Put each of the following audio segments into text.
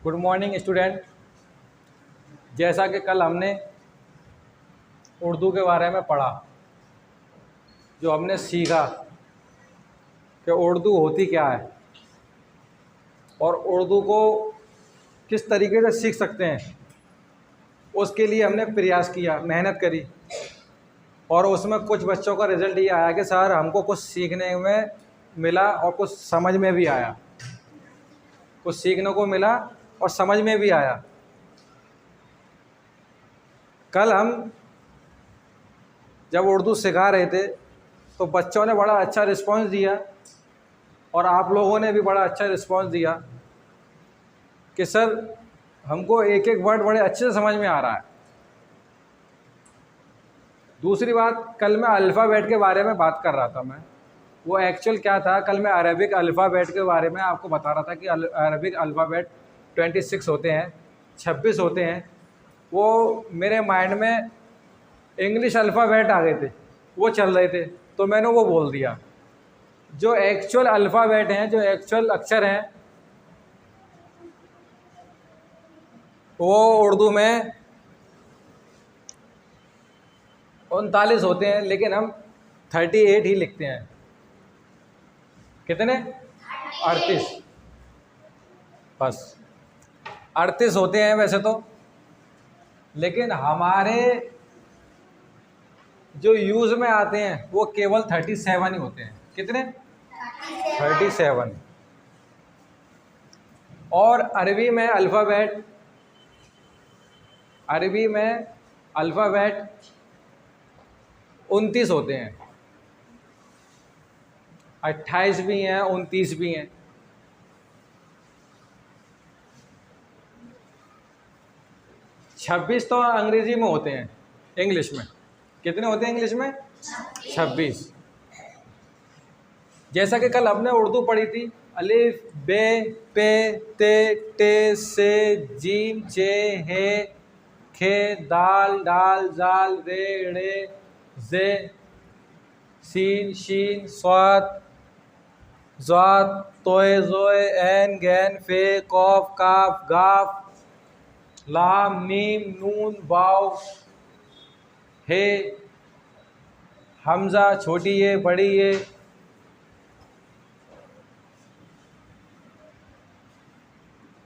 Good morning student. जैसा कि कल हमने उर्दू के बारे में पढ़ा, जो हमने सीखा कि उर्दू होती क्या है और उर्दू को किस तरीके से सीख सकते हैं, उसके लिए हमने प्रयास किया, मेहनत करी और उसमें कुछ बच्चों का रिज़ल्ट ये आया कि सर हमको कुछ सीखने में मिला और कुछ समझ में भी आया, कुछ सीखने को मिला और समझ में भी आया। कल हम जब उर्दू सिखा रहे थे तो बच्चों ने बड़ा अच्छा रिस्पांस दिया और आप लोगों ने भी बड़ा अच्छा रिस्पांस दिया कि सर हमको एक एक वर्ड बड़े अच्छे से समझ में आ रहा है। दूसरी बात, कल मैं अल्फ़ाबेट के बारे में बात कर रहा था। मैं वो एक्चुअल क्या था, कल मैं अरबिक अल्फ़ाबेट के बारे में आपको बता रहा था कि अरबिक अल्फ़ाबेट 26 होते हैं, 26 होते हैं। वो मेरे माइंड में इंग्लिश अल्फ़ाबेट आ गए थे, वो चल रहे थे, तो मैंने वो बोल दिया। जो एक्चुअल अल्फ़ाबेट हैं, जो एक्चुअल अक्षर हैं, वो उर्दू में 39 होते हैं, लेकिन हम 38 ही लिखते हैं। कितने? 38, बस 38 होते हैं वैसे तो, लेकिन हमारे जो यूज़ में आते हैं वो केवल 37 ही होते हैं। कितने? 37। और अरबी में अल्फ़ाबेट 29 होते हैं, 28 भी हैं, 29 भी हैं। छब्बीस तो अंग्रेजी में होते हैं, इंग्लिश में कितने होते हैं? इंग्लिश में 26। जैसा कि कल हमने उर्दू पढ़ी थी, अलिफ, बे, पे, ते, टे, से, जीम, चे, हे, खे, दाल, डाल, जाल, रे, रे, जे, सीन, शीन, स्वाद, ज़ात, तोए, ज़ोए, ऐन, गैन, फे, कौफ, काफ, गाफ, लाम, मीम, नून, वाव, हे, हमज़ा, छोटी ये, बड़ी ये,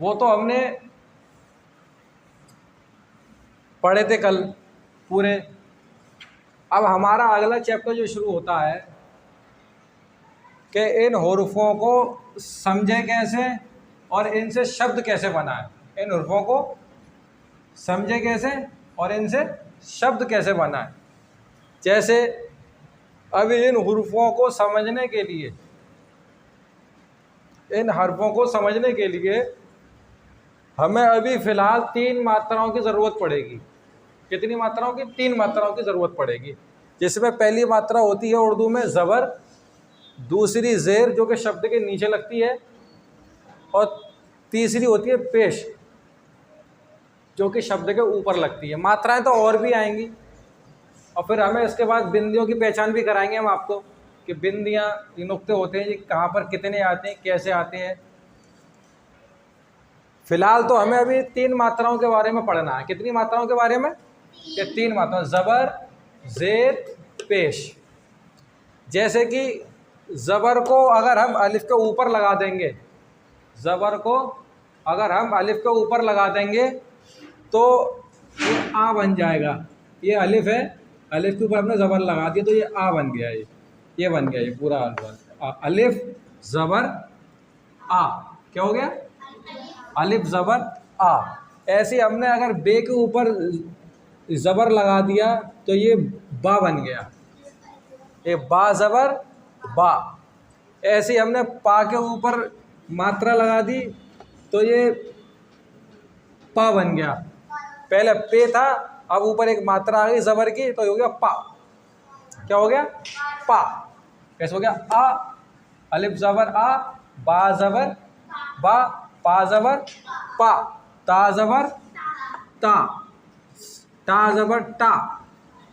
वो तो हमने पढ़े थे कल पूरे। अब हमारा अगला चैप्टर जो शुरू होता है कि इन हुर्फ़ों को समझे कैसे और इनसे शब्द कैसे बनाएं। इन हुर्फ़ों को समझे कैसे और इनसे शब्द कैसे बनाएं। जैसे अब इन हुर्फ़ों को समझने के लिए, इन हर्फ़ों को समझने के लिए हमें अभी फ़िलहाल 3 मात्राओं की ज़रूरत पड़ेगी। कितनी मात्राओं की? 3 मात्राओं की ज़रूरत पड़ेगी, जिसमें पहली मात्रा होती है उर्दू में ज़बर, दूसरी ज़ेर जो कि शब्द के नीचे लगती है, और तीसरी होती है पेश जो कि शब्द के ऊपर लगती है। मात्राएं तो और भी आएंगी और फिर हमें इसके बाद बिंदियों की पहचान भी कराएंगे हम आपको कि बिंदियाँ, ये नुक्ते होते हैं, ये कहाँ पर कितने आते हैं, कैसे आते हैं। फ़िलहाल तो हमें अभी 3 मात्राओं के बारे में पढ़ना है। कितनी मात्राओं के बारे में? ये 3 मात्राएं, ज़बर, ज़ेर, पेश। जैसे कि ज़बर को अगर हम अलिफ के ऊपर लगा देंगे, ज़बर को अगर हम अलिफ के ऊपर लगा देंगे तो ये आ बन जाएगा। ये अलिफ है, अलिफ के ऊपर हमने ज़बर लगा दिया तो ये आ बन गया। ये बन गया, ये पूरा अलिफ ज़बर आ। क्या हो गया? अलिफ ज़बर आ। ऐसे हमने अगर बे के ऊपर ज़बर लगा दिया तो ये बा बन गया, ये बा ज़बर बा। ऐसे हमने पा के ऊपर मात्रा लगा दी तो ये पा बन गया। पहले पे था, अब ऊपर एक मात्रा आ गई ज़बर की तो ये हो गया पा। क्या हो गया? पा। कैसे हो गया? आ, अलिफ ज़बर आ, बा ज़बर बा, पा ज़बर पा, ता ज़बर ता, ता ज़बर टा,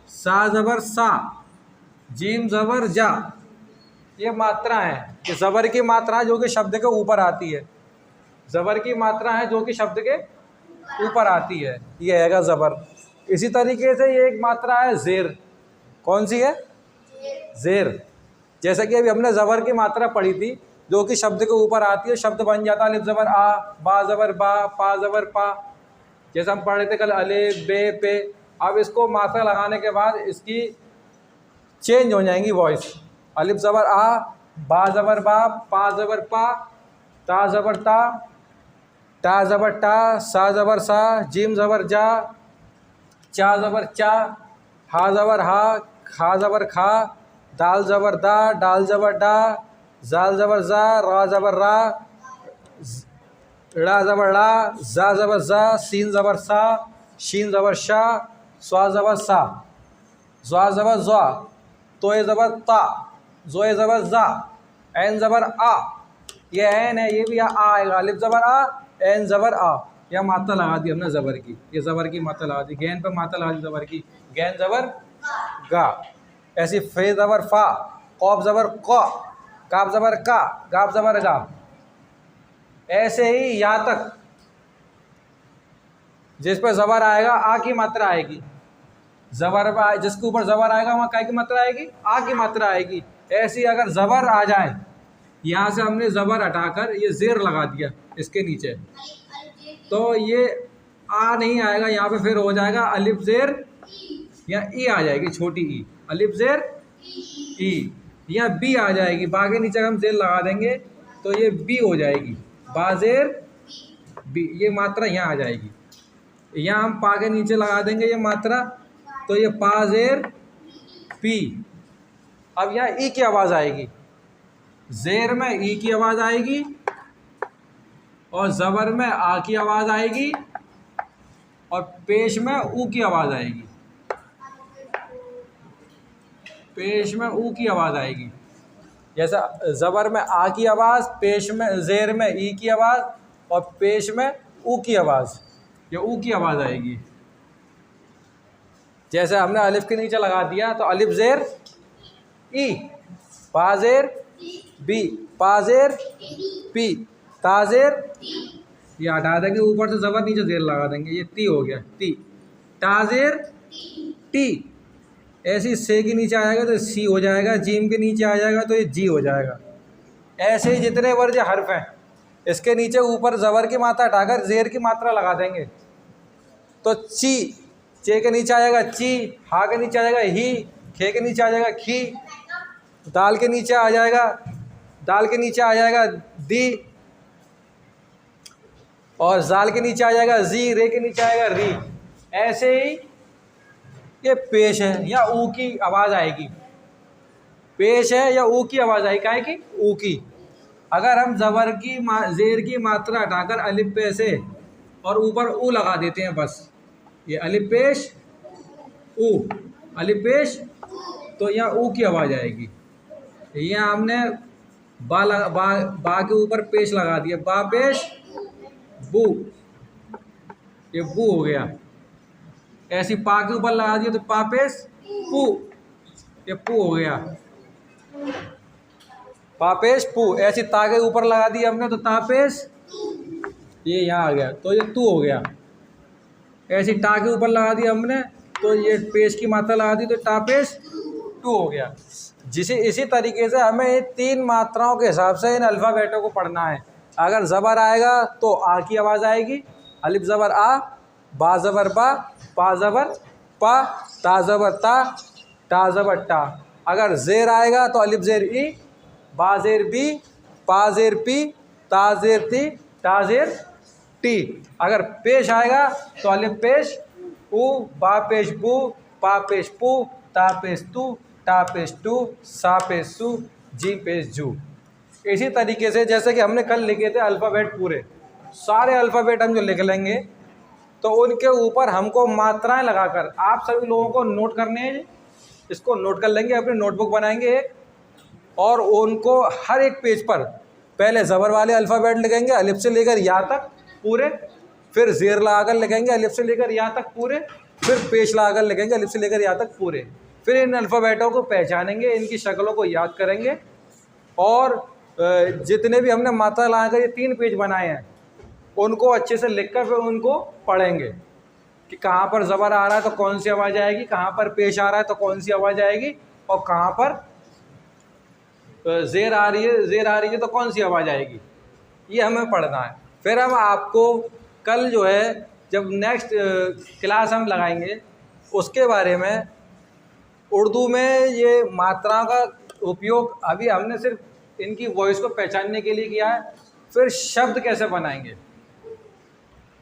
सा ज़बर सा, जीम ज़बर जा। ये मात्रा है, ये ज़बर की मात्रा जो कि शब्द के ऊपर आती है। ज़बर की मात्रा है जो कि शब्द के ऊपर आती है, ये हैगा ज़बर। इसी तरीके से ये एक मात्रा है ज़ेर। कौन सी है? ज़ेर। जैसे कि अभी हमने ज़बर की मात्रा पढ़ी थी जो कि शब्द के ऊपर आती है, शब्द बन जाता है अलिफ ज़बर आ, बा ज़बर बा, पा ज़बर पा। जैसे हम पढ़ रहे थे कल अलिफ बे पे। अब इसको मात्रा लगाने के बाद इसकी चेंज हो जाएंगी वॉइस। अलिफ ज़बर आ, बा ज़बर बा, पा ज़बर पा, ता ज़बर ता, टा ज़बर टा, सा ज़बर सा, जीम ज़बर जा, चा ज़बर चा, हा ज़बर हा, खा ज़बर खा, दाल ज़बर दा, डाल ज़बर डा, जाल ज़बर जा, रा ज़बर रा, ड़ा ज़बर ड़ा, जा ज़बर जा, सीन ज़बर सा, शीन ज़बर शा, स्वा ज़बर सा, ज़्वा ज़बर ज़्वा, तोए ज़बर ता, ज़ोए ज़बर ज़ा, ऐन ज़बर आ। ये ऐन है, ये भी आ आएगा। अलिफ ज़बर आ, ऐन ज़बर आ। यह मात्रा लगा दी हमने ज़बर की, ये ज़बर की मात्रा लगा दी। गैन पर मात्रा लगा दी ज़बर की, गैन ज़बर गा। ऐसी फे ज़बर फ़ा, कौफ ज़बर क़ा, काफ ज़बर का, गाफ ज़बर गा। ऐसे ही यहाँ तक जिस पर ज़बर आएगा आ की मात्रा आएगी। ज़बर पर जिसके ऊपर ज़बर आएगा वहाँ क्या की मात्रा आएगी? आ की मात्रा आएगी। ऐसे ही अगर ज़बर आ जाए, यहाँ से हमने ज़बर हटाकर ये ज़ेर लगा दिया इसके नीचे, तो ये आ नहीं आएगा, यहाँ पे फिर हो जाएगा अलिफ ज़ेर या ई आ जाएगी, छोटी ई, अलिफ ज़ेर ई। या बी आ जाएगी, बा के नीचे हम ज़ेर लगा देंगे तो ये बी हो जाएगी, बाज़ेर बी। ये मात्रा यहाँ आ जाएगी। यहाँ हम पा के नीचे लगा देंगे ये मात्रा, तो ये पाज़ेर पी। अब यहाँ ई की आवाज़ आएगी, ज़ेर में ई की आवाज़ आएगी और ज़बर में आ की आवाज़ आएगी और पेश में ऊ की आवाज़ आएगी, पेश में ऊ की आवाज़ आएगी। जैसा ज़बर में आ की आवाज़, पेश में ज़ेर में ई की आवाज़ और पेश में ऊ की आवाज़, ये ऊ की आवाज़ आएगी। जैसे हमने अलिफ के नीचे लगा दिया तो अलिफ ज़ेर ई, पाज़ेर बी, पाज़ेर पी, ताज़ेर। ये हटा देंगे, ऊपर से ज़बर नीचे ज़ेर लगा देंगे, ये ती हो गया, ती। ताज़ेर टी। ऐसे से के नीचे आएगा तो सी हो जाएगा, जीम के नीचे आ जाएगा तो ये जी हो जाएगा। ऐसे ही जितने वर्ज हर्फ हैं इसके नीचे ऊपर ज़बर की मात्रा हटाकर ज़ेर की मात्रा लगा देंगे तो ची। चे के नीचे आ जाएगा ची, हा के नीचे आ जाएगा ही, खे के नीचे आ जाएगा खी, दाल के नीचे आ जाएगा, दाल के नीचे आ जाएगा दी, और जाल के नीचे आ जाएगा जी, रे के नीचे आएगा री। ऐसे ही ये पेश है या ऊ की आवाज़ आएगी, पेश है या ऊ की आवाज़ आएगी, क्या है कि ऊ की। अगर हम ज़बर की ज़ेर की मात्रा हटाकर अलिफ पे से और ऊपर ऊ लगा देते हैं, बस ये अलिफ पेश ऊ, अलिफ पेश, तो यहाँ ऊ की आवाज़ आएगी। यहाँ हमने बा के ऊपर पेश लगा दिया, बा पेश बू, ये बू हो गया। ऐसी पा के ऊपर लगा दिया तो पा पेश पू, ये पू हो गया, पापेश पू। ऐसी ता के ऊपर लगा दिया हमने तो तापेश, ये यहाँ आ गया तो ये तू हो गया। ऐसी टा के ऊपर लगा दिया हमने तो ये पेश की मात्रा लगा दी तो टापेश टू हो गया। इसी तरीके से हमें ये तीन मात्राओं के हिसाब से इन अल्फ़ाबेटों को पढ़ना है। अगर ज़बर आएगा तो आ की आवाज़ आएगी, अलिफ ज़बर आ, बा ज़बर बा, पा ज़बर पा, ता ज़बर ता, टा ज़बर टा। अगर ज़ेर आएगा तो अलिफ ज़ेर ई, बा ज़ेर बी, पा ज़ेर पी, ता ज़ेर ती, टा ज़ेर टी। अगर पेश आएगा तो अलिफ पेश ऊ, बा पेश बू, पा पेश पू, ता पेश तू, टा पेश टू, सा पेश सू, जी पेश जू। इसी तरीके से जैसे कि हमने कल लिखे थे अल्फ़ाबेट, पूरे सारे अल्फ़ाबेट हम जो लिख लेंगे तो उनके ऊपर हमको मात्राएं लगाकर आप सभी लोगों को नोट करने हैं। इसको नोट कर लेंगे, अपनी नोटबुक बनाएंगे और उनको हर एक पेज पर पहले ज़बर वाले अल्फ़ाबेट लिखेंगे अलिफ से लेकर या तक पूरे, फिर ज़ेर लगाकर लिखेंगे अलिफ से लेकर या तक पूरे, फिर पेश लगाकर लिखेंगे अलिफ से लेकर या तक पूरे। फिर इन अल्फ़ाबेटों को पहचानेंगे, इनकी शक्लों को याद करेंगे और जितने भी हमने मात्रा लगाकर ये 3 पेज बनाए हैं उनको अच्छे से लिख कर फिर उनको पढ़ेंगे कि कहाँ पर ज़बर आ रहा है तो कौन सी आवाज़ आएगी, कहाँ पर पेश आ रहा है तो कौन सी आवाज़ आएगी, और कहाँ पर ज़ेर आ रही है तो कौन सी आवाज़ आएगी, ये हमें पढ़ना है। फिर हम आपको कल जो है जब नेक्स्ट क्लास हम लगाएंगे उसके बारे में उर्दू में ये मात्रा का उपयोग अभी हमने सिर्फ इनकी वॉइस को पहचानने के लिए किया है। फिर शब्द कैसे बनाएंगे,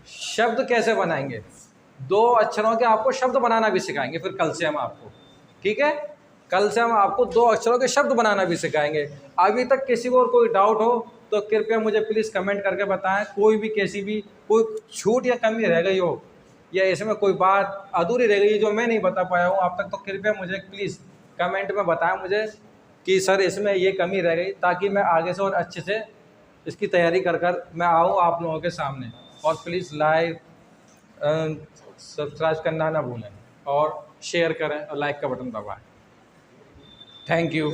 शब्द कैसे बनाएंगे, 2 अक्षरों के आपको शब्द बनाना भी सिखाएंगे फिर कल से हम आपको, ठीक है। कल से हम आपको 2 अक्षरों के शब्द बनाना भी सिखाएंगे। अभी तक किसी को और कोई डाउट हो तो कृपया मुझे प्लीज़ कमेंट करके बताएं। कोई भी कैसी भी कोई छूट या कमी रह गई हो या इसमें कोई बात अधूरी रह गई जो मैं नहीं बता पाया हूँ आप तक, तो कृपया मुझे प्लीज़ कमेंट में बताएं मुझे कि सर इसमें ये कमी रह गई, ताकि मैं आगे से और अच्छे से इसकी तैयारी कर मैं आऊँ आप लोगों के सामने। और प्लीज़ सब्सक्राइब करना ना भूलें और शेयर करें और लाइक का बटन दबाएं। Thank you.